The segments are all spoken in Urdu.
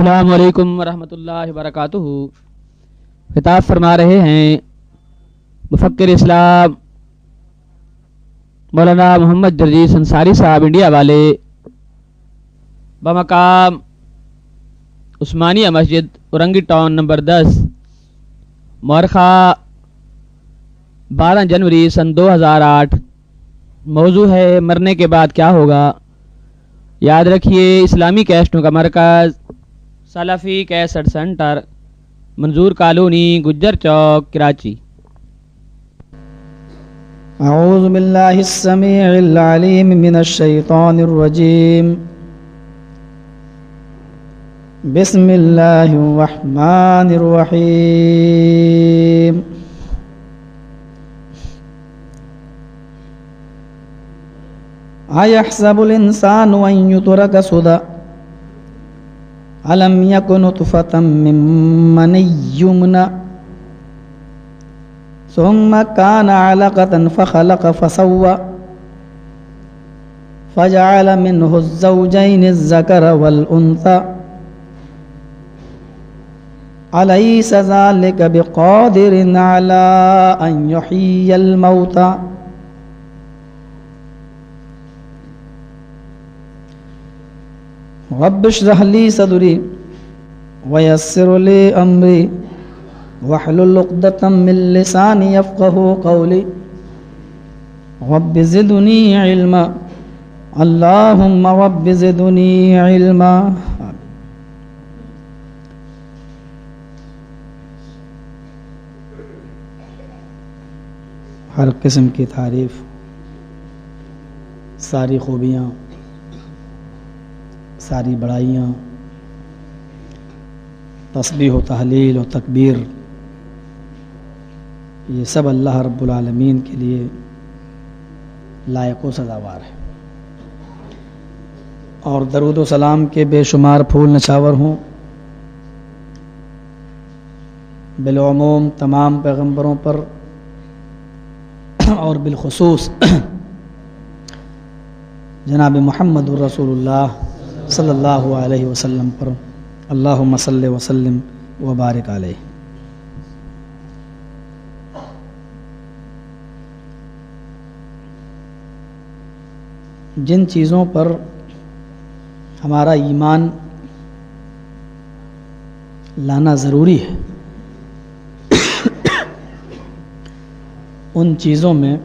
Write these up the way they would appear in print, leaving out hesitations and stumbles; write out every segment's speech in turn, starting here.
السلام علیکم ورحمۃ اللہ وبرکاتہ۔ خطاب فرما رہے ہیں مفکر اسلام مولانا محمد جرجیس انصاری صاحب انڈیا والے، بمقام عثمانیہ مسجد اورنگی ٹاؤن نمبر 10، مورخہ 12 جنوری سن 2008۔ موضوع ہے مرنے کے بعد کیا ہوگا۔ یاد رکھیے اسلامی کیسٹوں کا مرکز سلفی کیسٹ سینٹر، منظور کالونی، گجر چوک، کراچی۔ اعوذ باللہ السمیع العلیم من الشیطان الرجیم، بسم اللہ الرحمن الرحیم۔ ایحسب الانسان ان یترک سدی الم یک نطفة من منی یمنی ثم كان علقة فخلق فسوى فجعل منه الزوجين الذكر والأنثى أليس ذلك بقادر على أن يحيي الموتى رب اشرح لي صدري ويسر لي أمري واحلل عقدة من لساني يفقهوا قولي رب زدني علما اللهم رب زدني علما۔ ہر قسم کی تعریف، ساری خوبیاں، ساری بڑائیاں، تسبیح و تحلیل و تکبیر، یہ سب اللہ رب العالمین کے لیے لائق و سزاوار ہے، اور درود و سلام کے بے شمار پھول نچھاور ہوں بالعموم تمام پیغمبروں پر، اور بالخصوص جناب محمد الرسول اللہ صلی اللہ علیہ وسلم پر، اللہم صلی وسلم وبارک علیہ۔ جن چیزوں پر ہمارا ایمان لانا ضروری ہے، ان چیزوں میں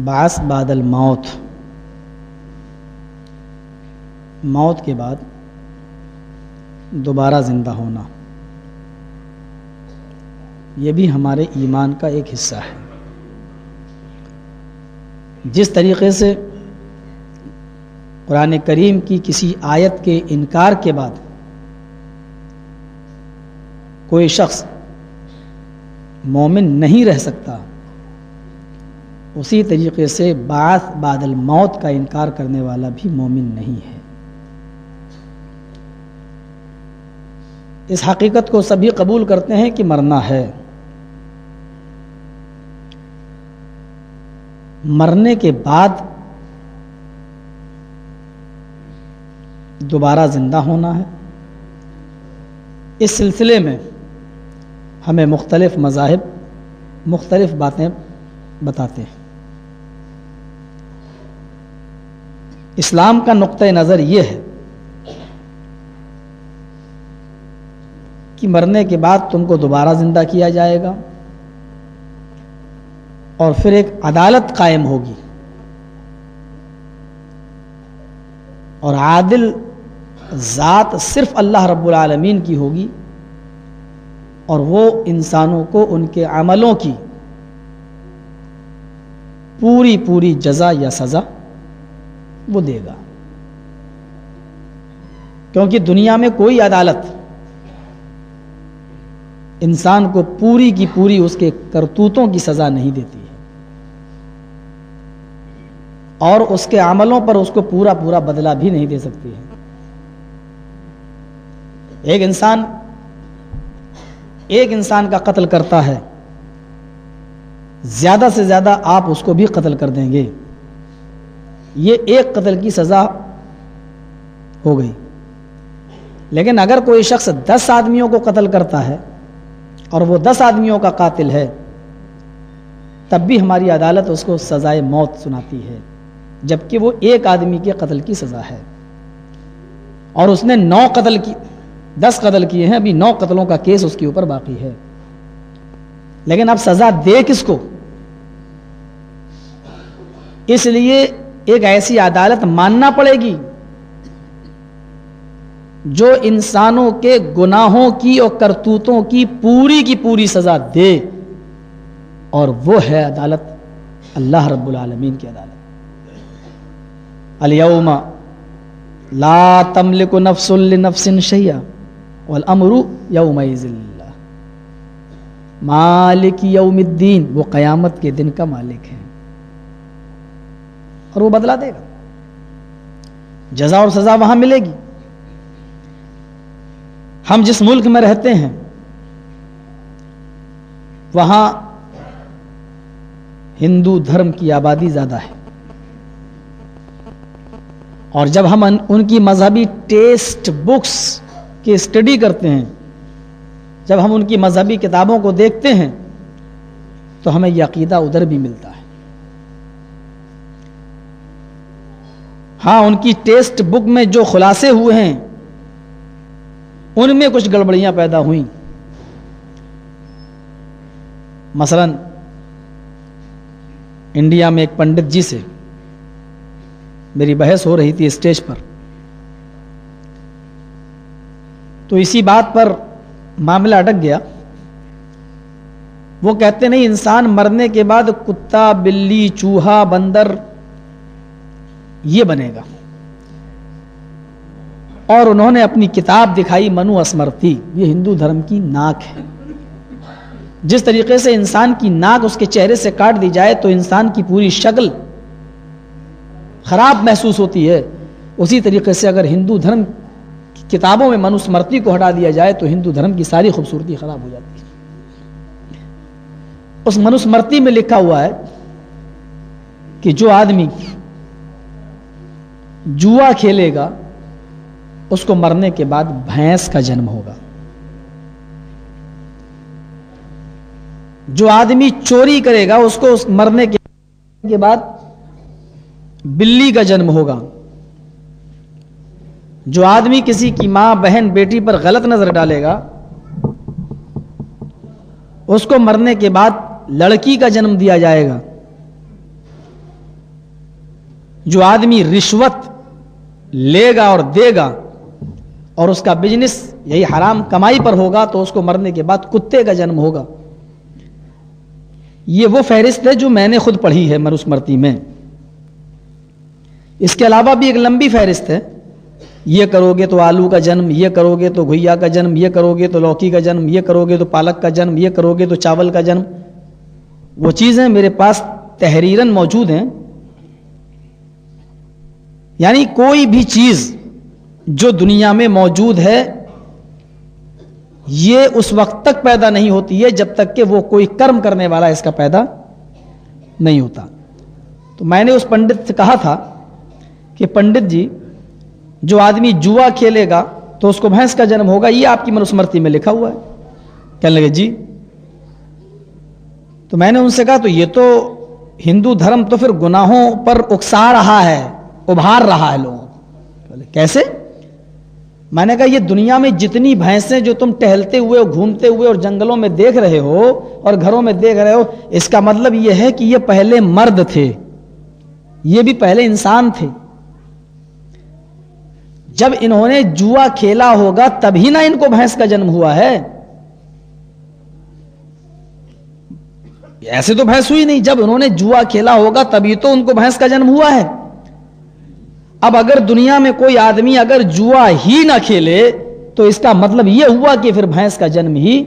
بعث بعد الموت، موت کے بعد دوبارہ زندہ ہونا، یہ بھی ہمارے ایمان کا ایک حصہ ہے۔ جس طریقے سے قرآن کریم کی کسی آیت کے انکار کے بعد کوئی شخص مومن نہیں رہ سکتا، اسی طریقے سے بعث بعد الموت کا انکار کرنے والا بھی مومن نہیں ہے۔ اس حقیقت کو سبھی قبول کرتے ہیں کہ مرنا ہے، مرنے کے بعد دوبارہ زندہ ہونا ہے۔ اس سلسلے میں ہمیں مختلف مذاہب مختلف باتیں بتاتے ہیں۔ اسلام کا نقطہ نظر یہ ہے کہ مرنے کے بعد تم کو دوبارہ زندہ کیا جائے گا، اور پھر ایک عدالت قائم ہوگی، اور عادل ذات صرف اللہ رب العالمین کی ہوگی، اور وہ انسانوں کو ان کے عملوں کی پوری جزا یا سزا وہ دے گا، کیونکہ دنیا میں کوئی عدالت انسان کو پوری کی پوری اس کے کرتوتوں کی سزا نہیں دیتی ہے، اور اس کے عملوں پر اس کو پورا بدلہ بھی نہیں دے سکتی ہے۔ ایک انسان کا قتل کرتا ہے، زیادہ سے زیادہ آپ اس کو بھی قتل کر دیں گے، یہ ایک قتل کی سزا ہو گئی. لیکن اگر کوئی شخص 10 آدمیوں کو قتل کرتا ہے اور وہ 10 آدمیوں کا قاتل ہے, تب بھی ہماری عدالت اس کو سزائے موت سناتی ہے, جبکہ وہ ایک آدمی کے قتل کی سزا ہے اور اس نے 10 قتل کیے ہیں, ابھی 9 قتلوں کا کیس اس کے اوپر باقی ہے. لیکن اب سزا دے کس کو؟ اس لیے ایک ایسی عدالت ماننا پڑے گی جو انسانوں کے گناہوں کی اور کرتوتوں کی پوری سزا دے, اور وہ ہے عدالت اللہ رب العالمین کی عدالت. الیوم لا تملک نفس لنفس شیئا والامر یومئذ للہ مالک یوم الدین. وہ قیامت کے دن کا مالک ہے اور وہ بدلہ دے گا, جزا اور سزا وہاں ملے گی. ہم جس ملک میں رہتے ہیں وہاں ہندو دھرم کی آبادی زیادہ ہے, اور جب ہم ان کی مذہبی ٹیکسٹ بکس کی اسٹڈی کرتے ہیں, جب ہم ان کی مذہبی کتابوں کو دیکھتے ہیں, تو ہمیں یہ عقیدہ ادھر بھی ملتا ہے. ہاں, ان کی ٹیکسٹ بک میں جو خلاصے ہوئے ہیں ان میں کچھ گڑبڑیاں پیدا ہوئیں. مثلا انڈیا میں ایک پنڈت جی سے میری بحث ہو رہی تھی اسٹیج پر, تو اسی بات پر معاملہ اٹک گیا. وہ کہتے نہیں انسان مرنے کے بعد کتا, بلی, چوہا, بندر یہ بنے گا, اور انہوں نے اپنی کتاب دکھائی منو اسمرتی, یہ ہندو دھرم کی ناک ہے. جس طریقے سے انسان کی ناک اس کے چہرے سے کاٹ دی جائے تو انسان کی پوری شکل خراب محسوس ہوتی ہے, اسی طریقے سے اگر ہندو دھرم کی کتابوں میں منو اسمرتی کو ہٹا دیا جائے تو ہندو دھرم کی ساری خوبصورتی خراب ہو جاتی ہے. اس منو اسمرتی میں لکھا ہوا ہے کہ جو آدمی جوا کھیلے گا اس کو مرنے کے بعد بھینس کا جنم ہوگا, جو آدمی چوری کرے گا اس کو مرنے کے بعد بلی کا جنم ہوگا, جو آدمی کسی کی ماں, بہن, بیٹی پر غلط نظر ڈالے گا اس کو مرنے کے بعد لڑکی کا جنم دیا جائے گا, جو آدمی رشوت لے گا اور دے گا اور اس کا بزنس یہی حرام کمائی پر ہوگا تو اس کو مرنے کے بعد کتے کا جنم ہوگا. یہ وہ فہرست ہے جو میں نے خود پڑھی ہے منو اسمرتی میں. اس کے علاوہ بھی ایک لمبی فہرست ہے, یہ کرو گے تو آلو کا جنم, یہ کرو گے تو گھیا کا جنم, یہ کرو گے تو لوکی کا جنم, یہ کرو گے تو پالک کا جنم, یہ کرو گے تو چاول کا جنم. وہ چیزیں میرے پاس تحریراً موجود ہیں. یعنی کوئی بھی چیز جو دنیا میں موجود ہے یہ اس وقت تک پیدا نہیں ہوتی ہے جب تک کہ وہ کوئی کرم کرنے والا اس کا پیدا نہیں ہوتا. تو میں نے اس پنڈت سے کہا تھا کہ پنڈت جی, جو آدمی جوا کھیلے گا تو اس کو بھینس کا جنم ہوگا, یہ آپ کی منو اسمرتی میں لکھا ہوا ہے. کہنے لگے جی. تو میں نے ان سے کہا تو یہ تو ہندو دھرم تو پھر گناہوں پر اکسا رہا ہے, ابھار رہا ہے لوگوں. کیسے؟ میں نے کہا یہ دنیا میں جتنی بھینسیں جو تم ٹہلتے ہوئے اور گھومتے ہوئے اور جنگلوں میں دیکھ رہے ہو اور گھروں میں دیکھ رہے ہو, اس کا مطلب یہ ہے کہ یہ پہلے مرد تھے, یہ بھی پہلے انسان تھے. جب انہوں نے جوا کھیلا ہوگا تبھی نہ ان کو بھینس کا جنم ہوا ہے, ایسے تو بھینس ہوئی نہیں. جب انہوں نے جوا کھیلا ہوگا تبھی تو ان کو بھینس کا جنم ہوا ہے. اب اگر دنیا میں کوئی آدمی اگر جوا ہی نہ کھیلے تو اس کا مطلب یہ ہوا کہ پھر بھینس کا جنم ہی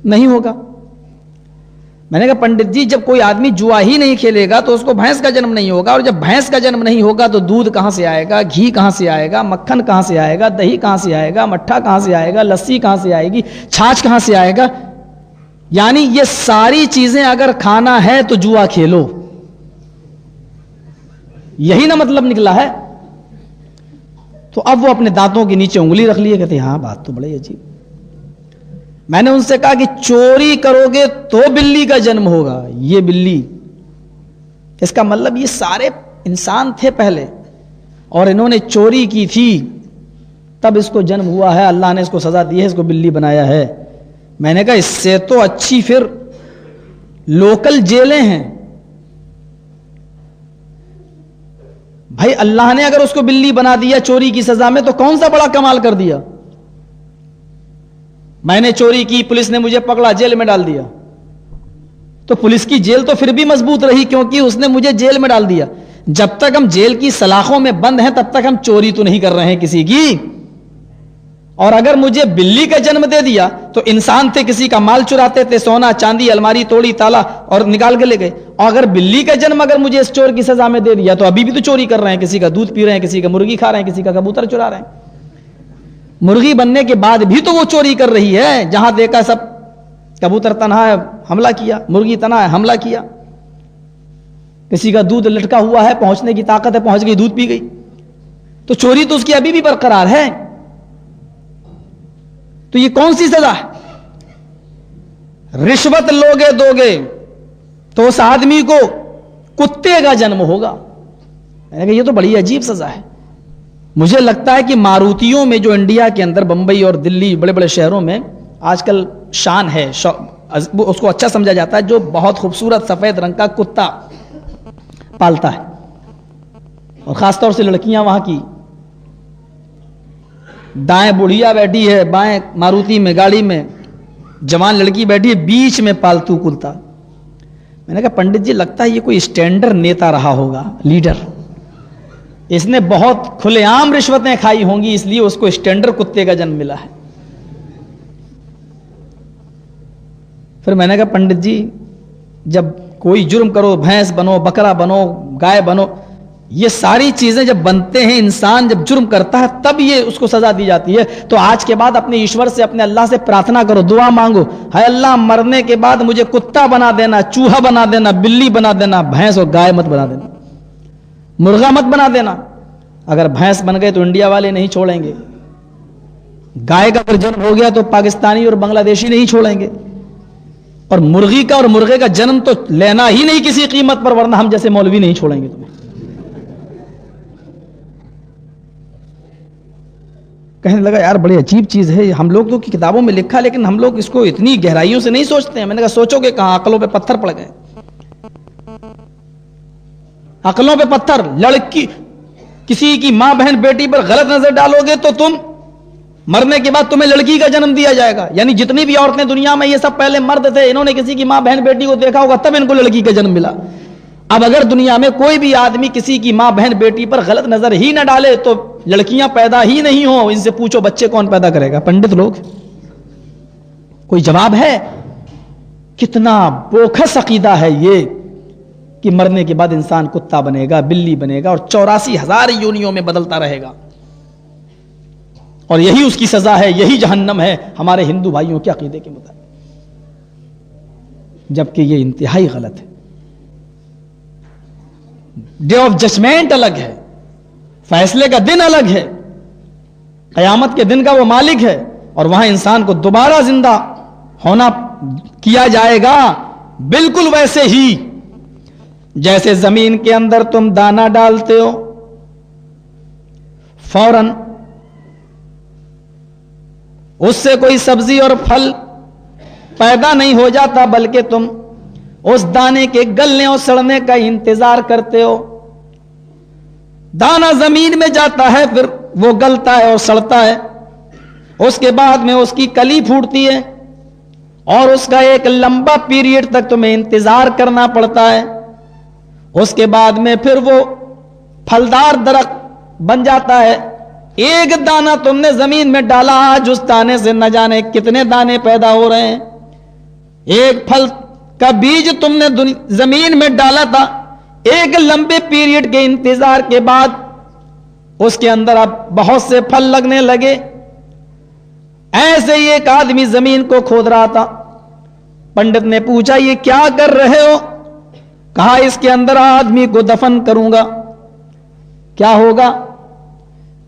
نہیں ہوگا. میں نے کہا پنڈت جی جب کوئی آدمی جوا ہی نہیں کھیلے گا تو اس کو بھینس کا جنم نہیں ہوگا, اور جب بھینس کا جنم نہیں ہوگا تو دودھ کہاں سے آئے گا, گھی کہاں سے آئے گا, مکھن کہاں سے آئے گا, دہی کہاں سے آئے گا, مٹھا کہاں سے آئے گا, لسی کہاں سے آئے گی, چھاچھ کہاں سے آئے گا. یعنی یہ ساری چیزیں اگر کھانا ہے تو جوا کھیلو, یہی نہ مطلب نکلا ہے. تو اب وہ اپنے دانتوں کے نیچے انگلی رکھ لیے, کہتے ہاں بات تو بڑی عجیب. میں نے ان سے کہا کہ چوری کرو گے تو بلی کا جنم ہوگا. یہ بلی, اس کا مطلب یہ سارے انسان تھے پہلے اور انہوں نے چوری کی تھی تب اس کو جنم ہوا ہے, اللہ نے اس کو سزا دی ہے, اس کو بلی بنایا ہے. میں نے کہا اس سے تو اچھی پھر لوکل جیلیں ہیں. بھائی اللہ نے اگر اس کو بلی بنا دیا چوری کی سزا میں تو کون سا بڑا کمال کر دیا. میں نے چوری کی, پولیس نے مجھے پکڑا, جیل میں ڈال دیا, تو پولیس کی جیل تو پھر بھی مضبوط رہی کیونکہ اس نے مجھے جیل میں ڈال دیا. جب تک ہم جیل کی سلاخوں میں بند ہیں تب تک ہم چوری تو نہیں کر رہے ہیں کسی کی. اور اگر مجھے بلی کا جنم دے دیا تو انسان تھے, کسی کا مال چراتے تھے, سونا چاندی الماری توڑی تالا اور نکال کے لے گئے. اور اگر بلی کا جنم اگر مجھے اس چور کی سزا میں دے دیا تو ابھی بھی تو چوری کر رہے ہیں, کسی کا دودھ پی رہے ہیں, کسی کا مرغی کھا رہے ہیں, کسی کا کبوتر چرا رہے ہیں. مرغی بننے کے بعد بھی تو وہ چوری کر رہی ہے. جہاں دیکھا سب کبوتر تنہا ہے حملہ کیا, مرغی تنہا ہے حملہ کیا, کسی کا دودھ لٹکا ہوا ہے, پہنچنے کی طاقت ہے, پہنچ گئی, دودھ پی گئی. تو چوری تو اس کی ابھی بھی برقرار ہے. تو یہ کون سی سزا ہے؟ رشوت لوگے دو گے تو اس آدمی کو کتے کا جنم ہوگا. میں نے کہا یہ تو بڑی عجیب سزا ہے. مجھے لگتا ہے کہ ماروتیوں میں جو انڈیا کے اندر بمبئی اور دلی بڑے بڑے شہروں میں آج کل شان ہے, اس کو اچھا سمجھا جاتا ہے, جو بہت خوبصورت سفید رنگ کا کتا پالتا ہے, اور خاص طور سے لڑکیاں وہاں کی, دائیں بڑھیا بیٹھی ہے, بائیں ماروتی میں گاڑی میں جوان لڑکی بیٹھی ہے, بیچ میں پالتو کتا. میں نے کہا پنڈت جی لگتا ہے یہ کوئی اسٹینڈرڈ نیتا رہا ہوگا, لیڈر. اس نے بہت کھلے عام رشوتیں کھائی ہوں گی, اس لیے اس کو اسٹینڈرڈ کتے کا جنم ملا ہے. پھر میں نے کہا پنڈت جی جب کوئی جرم کرو, بھینس بنو, بکرا بنو, گائے بنو, یہ ساری چیزیں جب بنتے ہیں, انسان جب جرم کرتا ہے تب یہ اس کو سزا دی جاتی ہے. تو آج کے بعد اپنے ایشور سے, اپنے اللہ سے پرارتھنا کرو, دعا مانگو, ہے اللہ مرنے کے بعد مجھے کتا بنا دینا, چوہا بنا دینا, بلی بنا دینا, بھینس اور گائے مت بنا دینا, مرغا مت بنا دینا. اگر بھینس بن گئے تو انڈیا والے نہیں چھوڑیں گے, گائے کا اگر جنم ہو گیا تو پاکستانی اور بنگلہ دیشی نہیں چھوڑیں گے, اور مرغی کا اور مرغے کا جنم تو لینا ہی نہیں کسی قیمت پر, ورنہ ہم جیسے مولوی نہیں چھوڑیں گے تمہیں. کہنے لگا یار بڑی عجیب چیز ہے, ہم لوگ تو کتابوں میں لکھا لیکن ہم لوگ اس کو اتنی گہرائیوں سے نہیں سوچتے ہیں. میں نے کہا سوچو گے کہاں, عقلوں پہ پتھر پڑ گئے, عقلوں پہ پتھر. لڑکی کسی کی ماں بہن بیٹی پر غلط نظر ڈالو گے تو تم مرنے کے بعد تمہیں لڑکی کا جنم دیا جائے گا. یعنی جتنی بھی عورتیں دنیا میں, یہ سب پہلے مرد تھے, انہوں نے کسی کی ماں بہن بیٹی کو دیکھا ہوگا تب ان کو لڑکی کا جنم ملا. اب اگر دنیا میں کوئی بھی آدمی کسی کی ماں بہن بیٹی پر غلط نظر ہی نہ ڈالے تو لڑکیاں پیدا ہی نہیں ہوں. ان سے پوچھو بچے کون پیدا کرے گا؟ پنڈت لوگ. کوئی جواب ہے؟ کتنا بوکھس عقیدہ ہے یہ کہ مرنے کے بعد انسان کتا بنے گا, بلی بنے گا, اور 84,000 یونیوں میں بدلتا رہے گا, اور یہی اس کی سزا ہے, یہی جہنم ہے ہمارے ہندو بھائیوں کے عقیدے کے مطابق. جبکہ یہ انتہائی غلط ہے. ڈے آف ججمنٹ الگ ہے, فیصلے کا دن الگ ہے, قیامت کے دن کا وہ مالک ہے, اور وہاں انسان کو دوبارہ زندہ ہونا کیا جائے گا بالکل ویسے ہی جیسے زمین کے اندر تم دانا ڈالتے ہو, فوراً اس سے کوئی سبزی اور پھل پیدا نہیں ہو جاتا, بلکہ تم اس دانے کے گلنے اور سڑنے کا انتظار کرتے ہو. دانا زمین میں جاتا ہے, پھر وہ گلتا ہے اور سڑتا ہے, اس کے بعد میں اس کی کلی پھوٹتی ہے, اور اس کا ایک لمبا پیریڈ تک تمہیں انتظار کرنا پڑتا ہے. اس کے بعد میں پھر وہ پھلدار درخت بن جاتا ہے. ایک دانہ تم نے زمین میں ڈالا, آج اس دانے سے نہ جانے کتنے دانے پیدا ہو رہے ہیں. ایک پھل کا بیج تم نے زمین میں ڈالا تھا, ایک لمبے پیریڈ کے انتظار کے بعد اس کے اندر اب بہت سے پھل لگنے لگے. ایسے ہی ایک آدمی زمین کو کھود رہا تھا. پنڈت نے پوچھا یہ کیا کر رہے ہو؟ کہا اس کے اندر آدمی کو دفن کروں گا. کیا ہوگا؟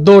2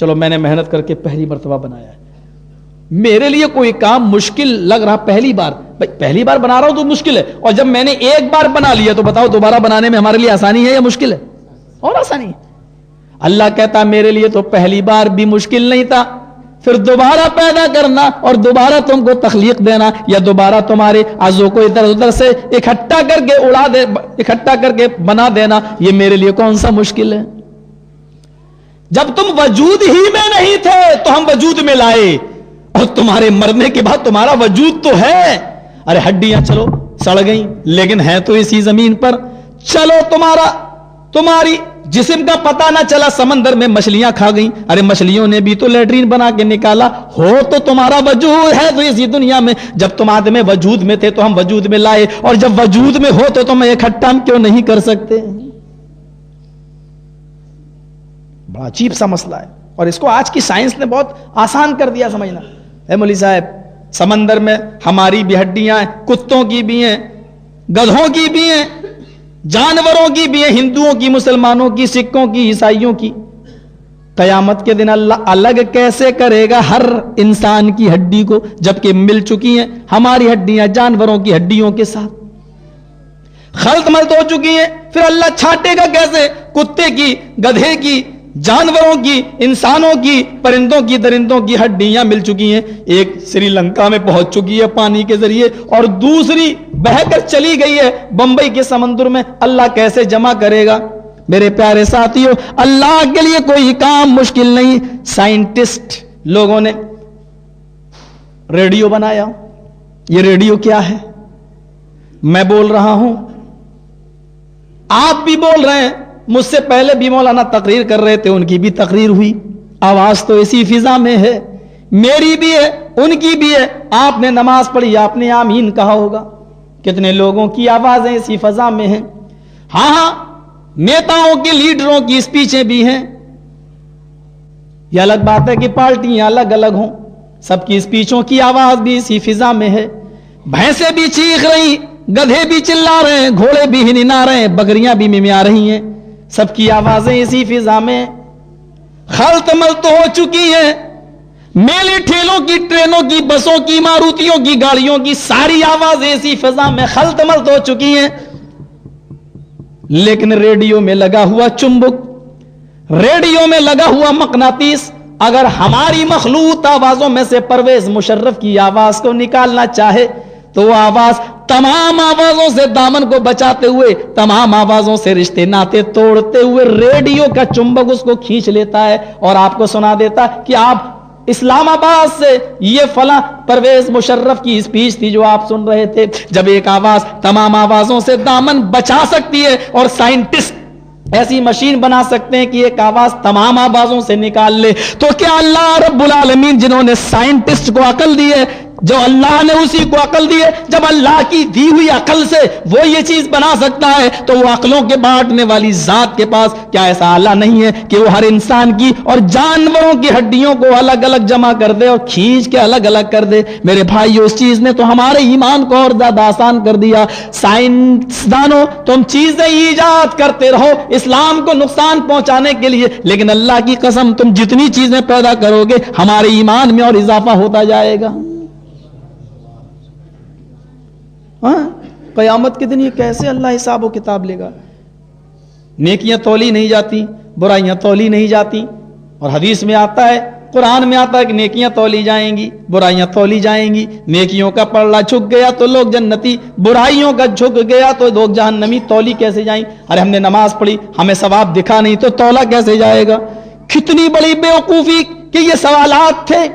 چلو میں نے محنت کر کے پہلی مرتبہ بنایا ہے, میرے لیے کوئی کام مشکل لگ رہا پہلی بار, پہلی بار بنا رہا ہوں تو مشکل ہے, اور جب میں نے ایک بار بنا لیا تو بتاؤ دوبارہ بنانے میں ہمارے لیے آسانی ہے یا مشکل ہے؟ اور آسانی ہے. اللہ کہتا میرے لیے تو پہلی بار بھی مشکل نہیں تھا, پھر دوبارہ پیدا کرنا اور دوبارہ تم کو تخلیق دینا, یا دوبارہ تمہارے اعضوں کو ادھر ادھر سے اکٹھا کر کے اڑا دے, اکٹھا کر کے بنا دینا, یہ میرے لیے کون سا مشکل ہے؟ جب تم وجود ہی میں نہیں تھے تو ہم وجود میں لائے, اور تمہارے مرنے کے بعد تمہارا وجود تو ہے. ارے ہڈیاں چلو سڑ گئیں لیکن ہے تو اسی زمین پر. چلو تمہاری جسم کا پتہ نہ چلا, سمندر میں مچھلیاں کھا گئیں, ارے مچھلیوں نے بھی تو لیٹرین بنا کے نکالا, ہو تو تمہارا وجود ہے تو اسی دنیا میں. جب تم آدم وجود میں تھے تو ہم وجود میں لائے, اور جب وجود میں ہو تو تم اکٹھا کیوں نہیں کر سکتے؟ بڑا عجیب سا مسئلہ ہے, اور اس کو آج کی سائنس نے بہت آسان کر دیا سمجھنا. اے مولوی صاحب, سمندر میں ہماری بھی ہڈیاں ہیں, کتوں کی بھی ہیں, گدھوں کی بھی ہیں, جانوروں کی بھی ہیں, ہندوؤں کی, مسلمانوں کی, سکھوں کی, عیسائیوں کی. قیامت کے دن اللہ الگ کیسے کرے گا ہر انسان کی ہڈی کو, جبکہ مل چکی ہیں ہماری ہڈیاں جانوروں کی ہڈیوں کے ساتھ, خلط ملط ہو چکی ہیں. پھر اللہ چھانٹے گا کیسے کتے کی, گدھے کی, جانوروں کی, انسانوں کی, پرندوں کی, درندوں کی ہڈیاں مل چکی ہیں. ایک سری لنکا میں پہنچ چکی ہے پانی کے ذریعے, اور دوسری بہہ کر چلی گئی ہے بمبئی کے سمندر میں. اللہ کیسے جمع کرے گا؟ میرے پیارے ساتھیوں, اللہ کے لیے کوئی کام مشکل نہیں. سائنٹسٹ لوگوں نے ریڈیو بنایا. یہ ریڈیو کیا ہے؟ میں بول رہا ہوں, آپ بھی بول رہے ہیں, مجھ سے پہلے بھی مولانا تقریر کر رہے تھے, ان کی بھی تقریر ہوئی, آواز تو اسی فضا میں ہے, میری بھی ہے, ان کی بھی ہے. آپ نے نماز پڑھی, آپ نے آمین کہا ہوگا. کتنے لوگوں کی آوازیں اسی فضا میں ہیں. ہاں, نیتاؤں کی, لیڈروں کی اسپیچیں بھی ہیں. یہ الگ بات ہے کہ پارٹیاں الگ الگ ہوں, سب کی اسپیچوں کی آواز بھی اسی فضا میں ہے. بھینسیں بھی چیخ رہی, گدھے بھی چلا رہے ہیں, گھوڑے بھی ہننا رہے ہیں, بکریاں بھی ممیا رہی ہیں, سب کی آوازیں اسی فضا میں. خلط ملط ہو چکی ہیں, میلے ٹھیلوں کی, ٹرینوں کی, بسوں کی, ماروتیوں کی, گاڑیوں کی, ساری آوازیں اسی فضا میں خلط ملط ہو چکی ہیں. لیکن ریڈیو میں لگا ہوا چمبک, ریڈیو میں لگا ہوا مقناطیس, اگر ہماری مخلوط آوازوں میں سے پرویز مشرف کی آواز کو نکالنا چاہے تو وہ آواز تمام آوازوں سے دامن کو بچاتے ہوئے, تمام آوازوں سے رشتے ناتے توڑتے ہوئے ریڈیو کا چمبک اس کو کھینچ لیتا ہے اور آپ کو سنا دیتا ہے کہ آپ اسلام آباد سے یہ فلاں پرویز مشرف کی اسپیچ تھی جو آپ سن رہے تھے. جب ایک آواز تمام آوازوں سے دامن بچا سکتی ہے, اور سائنٹسٹ ایسی مشین بنا سکتے ہیں کہ ایک آواز تمام آوازوں سے نکال لے, تو کیا اللہ رب العالمین جنہوں نے سائنٹسٹ کو عقل دی ہے, جو اللہ نے اسی کو عقل دی ہے, جب اللہ کی دی ہوئی عقل سے وہ یہ چیز بنا سکتا ہے تو وہ عقلوں کے بانٹنے والی ذات کے پاس کیا ایسا آلہ نہیں ہے کہ وہ ہر انسان کی اور جانوروں کی ہڈیوں کو الگ الگ جمع کر دے اور کھینچ کے الگ الگ کر دے؟ میرے بھائیو, اس چیز نے تو ہمارے ایمان کو اور زیادہ آسان کر دیا. سائنسدانوں, تم چیزیں ایجاد کرتے رہو اسلام کو نقصان پہنچانے کے لیے, لیکن اللہ کی قسم تم جتنی چیزیں پیدا کرو گے ہمارے ایمان میں اور اضافہ ہوتا جائے گا. قیامت کے دن یہ کیسے اللہ حساب و کتاب لے گا؟ نیکیاں تولی نہیں جاتی, برائیاں تولی نہیں جاتی, اور حدیث میں آتا ہے, قرآن میں آتا ہے کہ نیکیاں تولی جائیں گی, برائیاں تولی جائیں گی. نیکیوں کا پلڑا جھک گیا تو لوگ جنتی, برائیوں کا جھک گیا تو لوگ جہنمی. تولی کیسے جائیں؟ ارے ہم نے نماز پڑھی, ہمیں ثواب دکھا نہیں تو تولا کیسے جائے گا؟ کتنی بڑی بیوقوفی کہ یہ سوالات تھے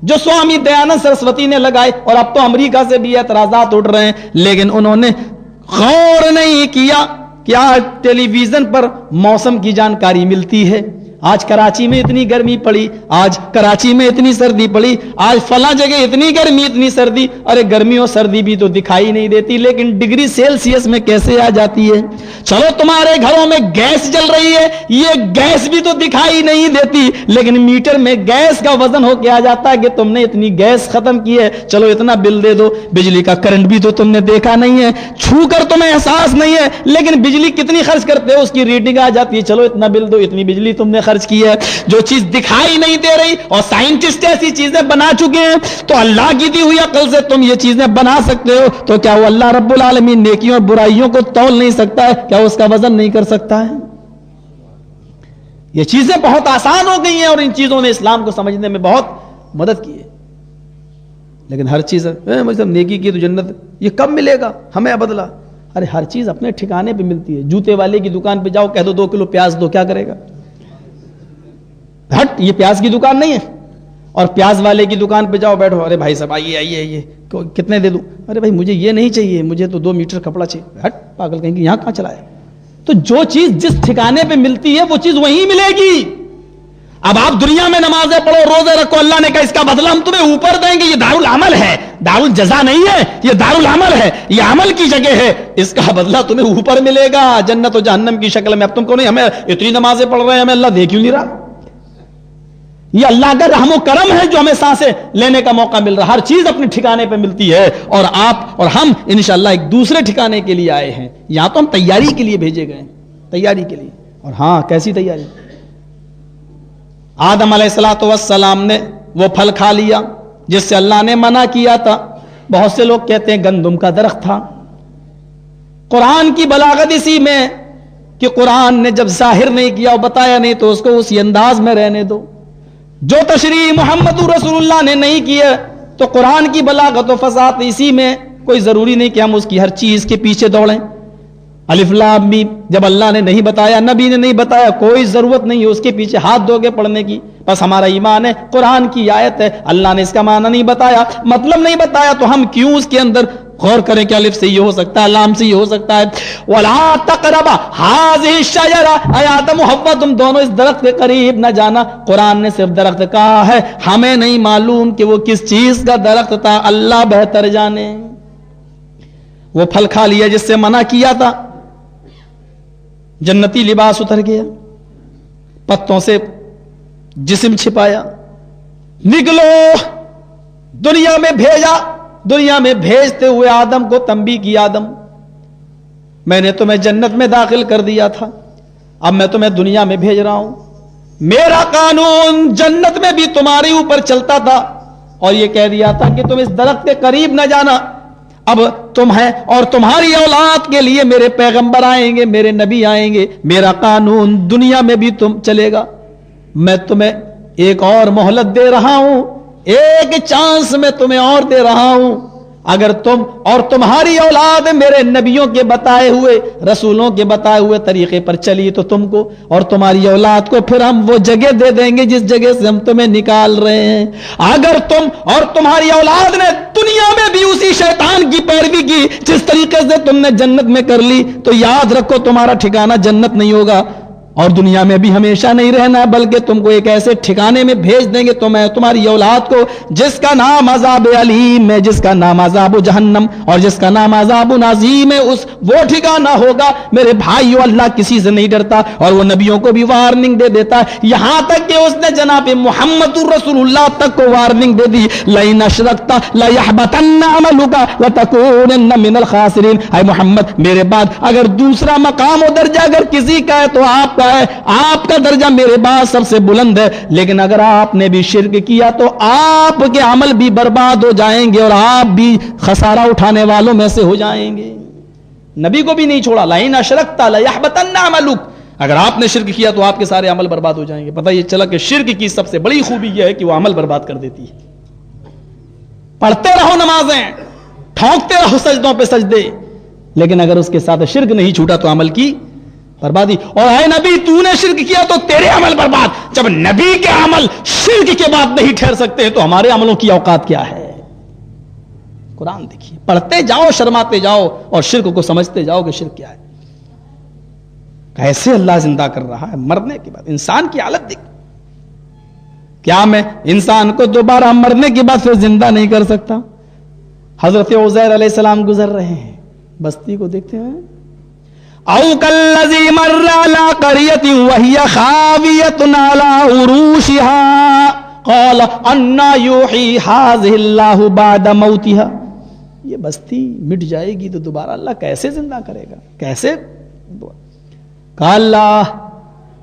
جو سوامی دیانند سرسوتی نے لگائے, اور اب تو امریکہ سے بھی اعتراضات اٹھ رہے ہیں, لیکن انہوں نے غور نہیں کیا کہ آج ٹیلی ویژن پر موسم کی جانکاری ملتی ہے. آج کراچی میں اتنی گرمی پڑی, آج کراچی میں اتنی سردی پڑی, آج فلاں جگہ اتنی گرمی اتنی سردی. ارے گرمی اور سردی بھی تو دکھائی نہیں دیتی, لیکن ڈگری سیلسیس میں کیسے آ جاتی ہے؟ چلو تمہارے گھروں میں گیس جل رہی ہے, یہ گیس بھی تو دکھائی نہیں دیتی, لیکن میٹر میں گیس کا وزن ہو کے آ جاتا ہے کہ تم نے اتنی گیس ختم کی ہے, چلو اتنا بل دے دو. بجلی کا کرنٹ بھی تو تم نے دیکھا نہیں ہے, چھو کر تمہیں احساس نہیں ہے, لیکن بجلی کتنی خرچ کرتے ہو اس کی ریڈنگ آ جاتی ہے, چلو اتنا بل دو, اتنی بجلی تم نے خرچ کی ہے. جو چیز دکھائی نہیں دے رہی اور سائنٹسٹ ایسی چیزیں بنا چکے ہیں, تو اللہ کی دی ہوئی عقل سے تم یہ چیزیں بنا سکتے ہو, تو کیا وہ اللہ رب العالمین نیکیوں اور برائیوں کو تول نہیں سکتا ہے؟ کیا اس کا وزن نہیں کر سکتا ہے؟ یہ چیزیں بہت آسان ہو گئی ہیں اور ان چیزوں نے اسلام کو سمجھنے میں بہت مدد کی ہے. لیکن ہر چیز مطلب نیکی کی تو جنت, یہ کب ملے گا ہمیں بدلہ؟ ارے ہر چیز اپنے ٹھکانے پہ ملتی ہے. جوتے والے کی دکان پہ جاؤ, کہہ دو 2 کلو پیاز دو, کیا کرے گا؟ ہٹ, یہ پیاز کی دکان نہیں ہے. اور پیاز والے کی دکان پہ جاؤ, بیٹھو, ارے بھائی صاحب آئیے آئیے آئیے, کتنے دے دوں؟ ارے بھائی مجھے یہ نہیں چاہیے, مجھے تو 2 میٹر کپڑا چاہیے. ہٹ پاگل کہیں گے, یہاں کہاں چلا ہے؟ تو جو چیز جس ٹھکانے پہ ملتی ہے وہ چیز وہیں ملے گی. اب آپ دنیا میں نمازیں پڑھو, روزے رکھو, اللہ نے کہا اس کا بدلہ ہم تمہیں اوپر دیں گے. یہ دارالعمل ہے, دارالجزا نہیں ہے, یہ دارالعمل ہے, یہ عمل کی جگہ ہے. اس کا بدلہ تمہیں اوپر ملے گا جنت و جہنم کی شکل میں. اب تم کو نہیں, ہمیں اتنی نمازیں پڑھ رہے ہیں, ہمیں اللہ دے کیوں نہیں رہا؟ یہ اللہ کا رحم و کرم ہے جو ہمیں سانسیں لینے کا موقع مل رہا. ہر چیز اپنے ٹھکانے پہ ملتی ہے, اور آپ اور ہم انشاءاللہ ایک دوسرے ٹھکانے کے لیے آئے ہیں. یہاں تو ہم تیاری کے لیے بھیجے گئے, تیاری کے لیے. اور ہاں, کیسی تیاری؟ آدم علیہ الصلوۃ والسلام نے وہ پھل کھا لیا جس سے اللہ نے منع کیا تھا. بہت سے لوگ کہتے ہیں گندم کا درخت تھا. قرآن کی بلاغت اسی میں کہ قرآن نے جب ظاہر نہیں کیا اور بتایا نہیں تو اس کو اسی انداز میں رہنے دو. جو تشریح محمد رسول اللہ نے نہیں کیا تو قرآن کی بلاغت و فصاحت اسی میں. کوئی ضروری نہیں کہ ہم اس کی ہر چیز کے پیچھے دوڑیں. الف لام میم جب اللہ نے نہیں بتایا, نبی نے نہیں بتایا, کوئی ضرورت نہیں ہے اس کے پیچھے ہاتھ دھو کے پڑھنے کی. بس ہمارا ایمان ہے قرآن کی آیت ہے, اللہ نے اس کا معنی نہیں بتایا, مطلب نہیں بتایا, تو ہم کیوں اس کے اندر غور کریں کہ الف سے یہ ہو سکتا ہے, لام سے یہ ہو سکتا ہے. وَلَا تَقْرَبَا هَٰذِهِ الشَّجَرَةَ, اے آدم و حوا تم دونوں اس درخت کے قریب نہ جانا. قرآن نے صرف درخت کہا ہے, ہمیں نہیں معلوم کہ وہ کس چیز کا درخت تھا, اللہ بہتر جانے. وہ پھل کھا لیا جس سے منع کیا تھا, جنتی لباس اتر گیا, پتوں سے جسم چھپایا, نکلو دنیا میں بھیجا. دنیا میں بھیجتے ہوئے آدم کو تنبیہ کی, آدم میں نے تمہیں جنت میں داخل کر دیا تھا, اب میں تمہیں دنیا میں بھیج رہا ہوں. میرا قانون جنت میں بھی تمہارے اوپر چلتا تھا, اور یہ کہہ دیا تھا کہ تم اس درخت کے قریب نہ جانا. اب تم ہے اور تمہاری اولاد کے لیے میرے پیغمبر آئیں گے, میرے نبی آئیں گے, میرا قانون دنیا میں بھی تم چلے گا. میں تمہیں ایک اور مہلت دے رہا ہوں, ایک چانس میں تمہیں اور دے رہا ہوں. اگر تم اور تمہاری اولاد میرے نبیوں کے بتائے ہوئے, رسولوں کے بتائے ہوئے طریقے پر چلی تو تم کو اور تمہاری اولاد کو پھر ہم وہ جگہ دے دیں گے جس جگہ سے ہم تمہیں نکال رہے ہیں. اگر تم اور تمہاری اولاد نے دنیا میں بھی اسی شیطان کی پیروی کی جس طریقے سے تم نے جنت میں کر لی, تو یاد رکھو تمہارا ٹھکانہ جنت نہیں ہوگا, اور دنیا میں بھی ہمیشہ نہیں رہنا, بلکہ تم کو ایک ایسے ٹھکانے میں بھیج دیں گے تمہاری اولاد کو جس کا نام عذاب علیم ہے, جس کا نام عذاب جہنم, اور جس کا نام عذاب عظیم ہے. اس وہ ٹھکانہ ہوگا. میرے بھائیو, اللہ کسی سے نہیں ڈرتا, اور وہ نبیوں کو بھی وارننگ دے دیتا ہے, یہاں تک کہ اس نے جناب محمد رسول اللہ تک کو وارننگ دے دی, لئن اشرکت لیحبطن عملک لتکونن من الخاسرین. اے محمد میرے بعد اگر دوسرا مقام و درجہ اگر کسی کا ہے تو آپ کا ہے, آپ کا درجہ میرے بعد سب سے بلند ہے, لیکن اگر آپ نے بھی شرک کیا تو آپ کے عمل بھی برباد ہو جائیں گے اور آپ بھی خسارہ اٹھانے والوں میں سے ہو جائیں گے. نبی کو بھی نہیں چھوڑا, لئن اشرکت لیحبطن عملک, اگر آپ نے شرک کیا تو آپ کے سارے عمل برباد ہو جائیں گے. پتہ یہ چلا کہ شرک کی سب سے بڑی خوبی یہ ہے کہ وہ عمل برباد کر دیتی ہے. پڑھتے رہو نمازیں, ٹھونکتے رہو سجدوں پہ سجدے, لیکن اگر اس کے ساتھ شرک نہیں چھوٹا تو عمل کی بربادی. اور اے نبی تو نے شرک کیا تو تیرے عمل برباد. جب نبی کے عمل شرک کے بعد نہیں ٹھہر سکتے تو ہمارے عملوں کی اوقات کیا ہے؟ قرآن دیکھیے, پڑھتے جاؤ, شرماتے جاؤ, اور شرک کو سمجھتے جاؤ کہ شرک کیا ہے. کیسے اللہ زندہ کر رہا ہے مرنے کے بعد. انسان کی حالت دیکھ, کیا میں انسان کو دوبارہ مرنے کے بعد پھر زندہ نہیں کر سکتا؟ حضرت عزیر علیہ السلام گزر رہے ہیں, بستی کو دیکھتے ہیں, او کالذی مر علی قریۃ وہی خاویۃ علی عروشها قال انا یحیی هذه اللہ بعد موتها. یہ بستی مٹ جائے گی تو دوبارہ اللہ کیسے زندہ کرے گا, کیسے؟ کہا اللہ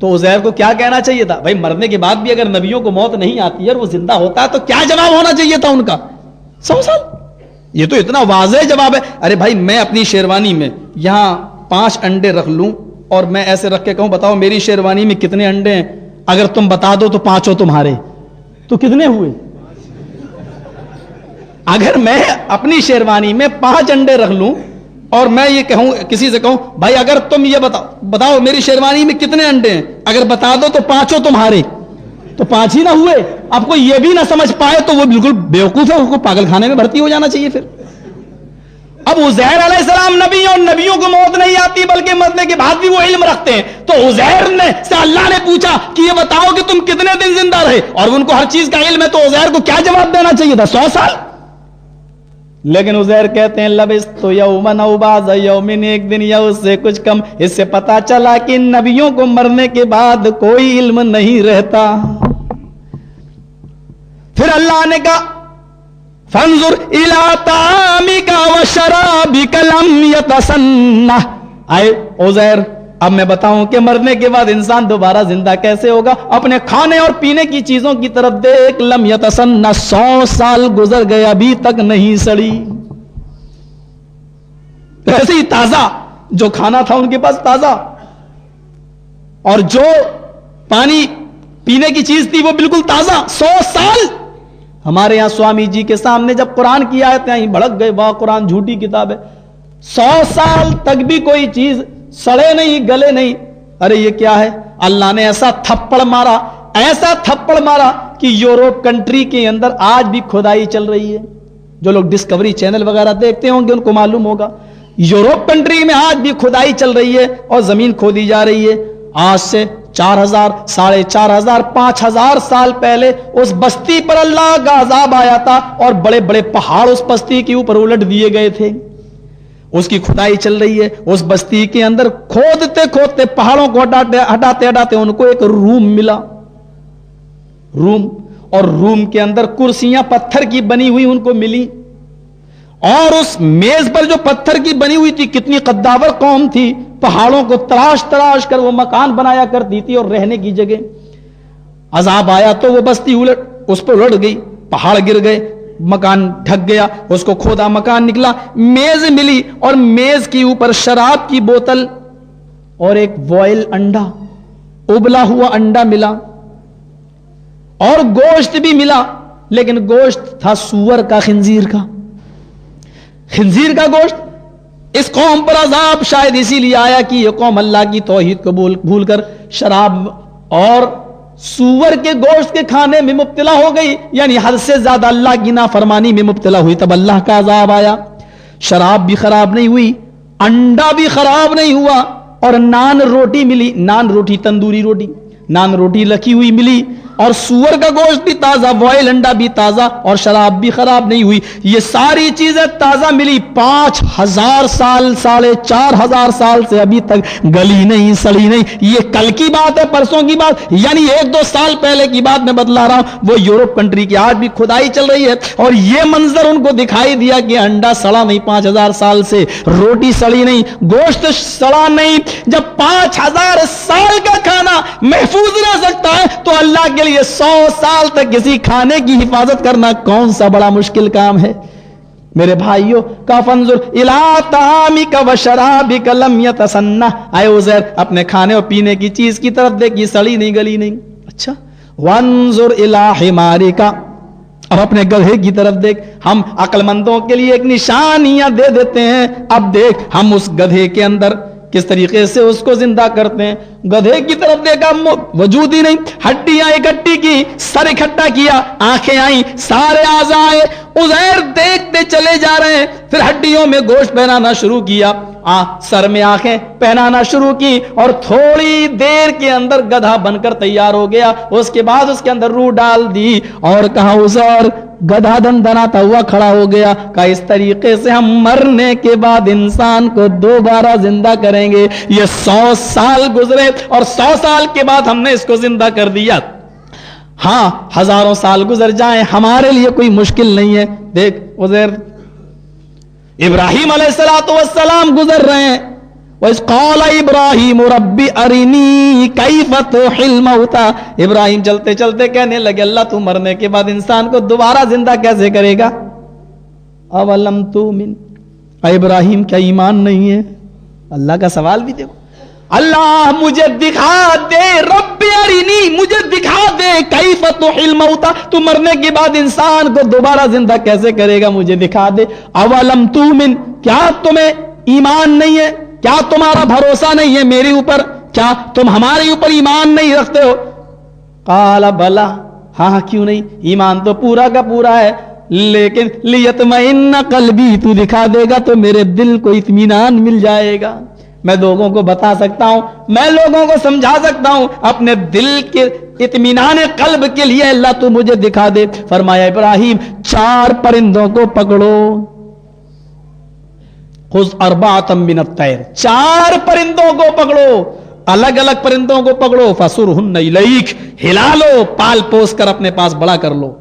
تو عزیر کو کیا کہنا چاہیے تھا؟ بھائی مرنے کے بعد بھی اگر نبیوں کو موت نہیں آتی ہے اور وہ زندہ ہوتا ہے تو کیا جواب ہونا چاہیے تھا ان کا؟ 100 سال. یہ تو اتنا واضح جواب ہے. ارے بھائی میں اپنی شیروانی میں یہاں 5 انڈے رکھ لوں اور میں ایسے رکھ کے کہوں بتاؤ میری شیروانی میں کتنے انڈے ہیں، اگر تم بتا دو تو 5 تمہارے، تو کتنے ہوئے؟ اگر میں اپنی شیروانی میں 5 انڈے رکھ لوں اور میں یہ کہوں کسی سے کہوں بھائی اگر تم یہ بتاؤ میری شیروانی میں کتنے انڈے ہیں، اگر بتا دو تو 5 تمہارے، تو 5 ہی نہ ہوئے. اب کوئی یہ بھی نہ سمجھ پائے تو وہ بالکل بیوقوف ہے، اس کو پاگل خانے میں بھرتی ہو جانا چاہیے. پھر اب عزیر علیہ السلام نبی اور نبیوں کو موت نہیں آتی بلکہ مرنے کے بعد بھی وہ علم رکھتے ہیں. تو عزیر نے سے اللہ نے پوچھا کہ یہ بتاؤ کہ تم کتنے دن زندہ رہے، اور ان کو ہر چیز کا علم ہے، تو عزیر کو کیا جواب دینا چاہیے تھا؟ 100 سال. لیکن عزیر کہتے ہیں لبثت یوما او بعض یوم، ایک دن یا اس سے کچھ کم. اس سے پتا چلا کہ نبیوں کو مرنے کے بعد کوئی علم نہیں رہتا. پھر اللہ نے کہا فانظر الی طعامک وشرابک لم یتسنہ. آئے عزیر اب میں بتاؤں کہ مرنے کے بعد انسان دوبارہ زندہ کیسے ہوگا. اپنے کھانے اور پینے کی چیزوں کی طرف دیکھ. لم یتسنہ، 100 سال گزر گئے ابھی تک نہیں سڑی. ایسے ہی تازہ، جو کھانا تھا ان کے پاس تازہ، اور جو پانی پینے کی چیز تھی وہ بالکل تازہ. 100 سال. ہمارے یہاں سوامی جی کے سامنے جب قرآن کی آیتیں آئیں بھڑک گئے، واہ قرآن جھوٹی کتاب ہے. 100 سال تک بھی کوئی چیز سڑے نہیں گلے نہیں. ارے یہ کیا ہے؟ اللہ نے ایسا تھپڑ مارا کہ یورپ کنٹری کے اندر آج بھی کھدائی چل رہی ہے. جو لوگ ڈسکوری چینل وغیرہ دیکھتے ہوں گے ان کو معلوم ہوگا یورپ کنٹری میں آج بھی کھدائی چل رہی ہے اور زمین کھودی جا رہی ہے. آج سے 4000 4500 5000 سال پہلے اس بستی پر اللہ کا عذاب آیا تھا اور بڑے بڑے پہاڑ اس بستی کے اوپر الٹ دیے گئے تھے. اس کی کھدائی چل رہی ہے. اس بستی کے اندر کھودتے پہاڑوں کو ہٹاتے ان کو ایک روم ملا. اور روم کے اندر کرسیاں پتھر کی بنی ہوئی ان کو ملی. اور اس میز پر جو پتھر کی بنی ہوئی تھی، کتنی قداور قوم تھی، پہاڑوں کو تراش کر وہ مکان بنایا کرتی تھی اور رہنے کی جگہ. عذاب آیا تو وہ بستی اس پر الٹ گئی، پہاڑ گر گئے، مکان ڈھک گیا. اس کو کھودا، مکان نکلا، میز ملی اور میز کے اوپر شراب کی بوتل اور ایک بوائل انڈا، ابلا ہوا انڈا ملا، اور گوشت بھی ملا. لیکن گوشت تھا سور کا، خنزیر کا گوشت. اس قوم پر عذاب شاید اسی لیے آیا کہ یہ قوم اللہ کی توحید کو بھول کر شراب اور سور کے گوشت کے کھانے میں مبتلا ہو گئی، یعنی حد سے زیادہ اللہ کی نافرمانی میں مبتلا ہوئی. تب اللہ کا عذاب آیا. شراب بھی خراب نہیں ہوئی، انڈا بھی خراب نہیں ہوا، اور نان روٹی ملی. نان روٹی، تندوری روٹی، نان روٹی رکھی ہوئی ملی، اور سور کا گوشت بھی تازہ، بوائل انڈا بھی تازہ، اور شراب بھی خراب نہیں ہوئی. یہ ساری چیزیں تازہ ملی. 5000 سال 4500 سال سے ابھی تک گلی نہیں، سڑی نہیں. یہ کل کی بات ہے، پرسوں کی بات، یعنی 1-2 سال پہلے کی بات میں بتلا رہا ہوں. وہ یورپ کنٹری کی آج بھی کھدائی چل رہی ہے اور یہ منظر ان کو دکھائی دیا کہ انڈا سڑا نہیں 5000 سال سے، روٹی سڑی نہیں، گوشت سڑا نہیں. جب 5000 سال کا کھانا محفوظ رہ سکتا ہے تو اللہ کے لیے 100 سال تک کسی کھانے کی حفاظت کرنا کون سا بڑا مشکل کام ہے. میرے بھائیوں کا فانظر الی طعامک وشرابک لم یتسنہ. اے عزیر اپنے کھانے اور پینے کی چیز کی طرف دیکھ، یہ سڑی نہیں گلی نہیں. اچھا وانظر الی حمارک، اب اپنے گدھے کی طرف دیکھ. ہم عقل مندوں کے لیے ایک نشانیاں دے دیتے ہیں. اب دیکھ ہم اس گدھے کے اندر کس طریقے سے اس کو زندہ کرتے ہیں. گدھے کی طرف دیکھا، وجود ہی نہیں، ہڈیاں اکٹھی کی، سر اکٹھا کیا، آنکھیں آئیں، سارے اعضاء آئے. عزیر دیکھتے چلے جا رہے ہیں. پھر ہڈیوں میں گوشت پہنانا شروع کیا، سر میں آنکھیں پہنانا شروع کی، اور تھوڑی دیر کے اندر گدھا بن کر تیار ہو گیا. اس کے بعد اس کے اندر روح ڈال دی اور کہا عزیر، گدھا دندناتا ہوا کھڑا ہو گیا. کہا اس طریقے سے ہم مرنے کے بعد انسان کو دوبارہ زندہ کریں گے. یہ 100 سال گزرے اور 100 سال کے بعد ہم نے اس کو زندہ کر دیا. ہاں ہزاروں سال گزر جائیں ہمارے لیے کوئی مشکل نہیں ہے. دیکھ عزیر، ابراہیم علیہ السلام گزر رہے ہیں، وَإِذْ قَالَ إِبْرَاهِيمُ رَبِّ أَرِنِي كَيْفَ تُحْيِي الْمَوْتَى، ابراہیم چلتے چلتے کہنے لگے اللہ تو مرنے کے بعد انسان کو دوبارہ زندہ کیسے کرے گا؟ اَوَلَمْ تُؤْمِنْ، اے ابراہیم کیا ایمان نہیں ہے؟ اللہ کا سوال بھی دیکھو، اللہ مجھے دکھا دے، رب ارینی مجھے دکھا دے، کیف تحیی الموتى، تو مرنے کے بعد انسان کو دوبارہ زندہ کیسے کرے گا، مجھے دکھا دے۔ اولم تؤمن، کیا تمہیں ایمان نہیں ہے؟ کیا تمہارا بھروسہ نہیں ہے میرے اوپر؟ کیا تم ہمارے اوپر ایمان نہیں رکھتے ہو؟ قال بلا، ہاں کیوں نہیں، ایمان تو پورا کا پورا ہے، لیکن لیطمئن قلبی، تو دکھا دے گا تو میرے دل کو اطمینان مل جائے گا، میں لوگوں کو بتا سکتا ہوں، میں لوگوں کو سمجھا سکتا ہوں، اپنے دل کے اطمینان قلب کے لیے اللہ تو مجھے دکھا دے۔ فرمایا ابراہیم 4 پرندوں کو پکڑو، خذ 4 من الطیر، 4 پرندوں کو پکڑو، الگ الگ پرندوں کو پکڑو، فسرہن الیک، ہلا لو، پال پوس کر اپنے پاس بڑا کر لو،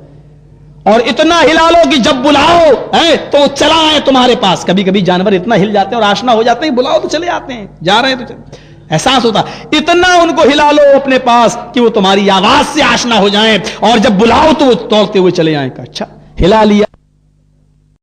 اور اتنا ہلا لو کہ جب بلاؤ تو چلا آئے تمہارے پاس۔ کبھی کبھی جانور اتنا ہل جاتے ہیں اور آشنا ہو جاتے ہیں، بلاؤ تو چلے آتے ہیں، جا رہے ہیں تو چلے، احساس ہوتا، اتنا ان کو ہلا لو اپنے پاس کہ وہ تمہاری آواز سے آشنا ہو جائیں، اور جب بلاؤ تو وہ دوڑتے ہوئے چلے آئیں۔ اچھا ہلا لیا،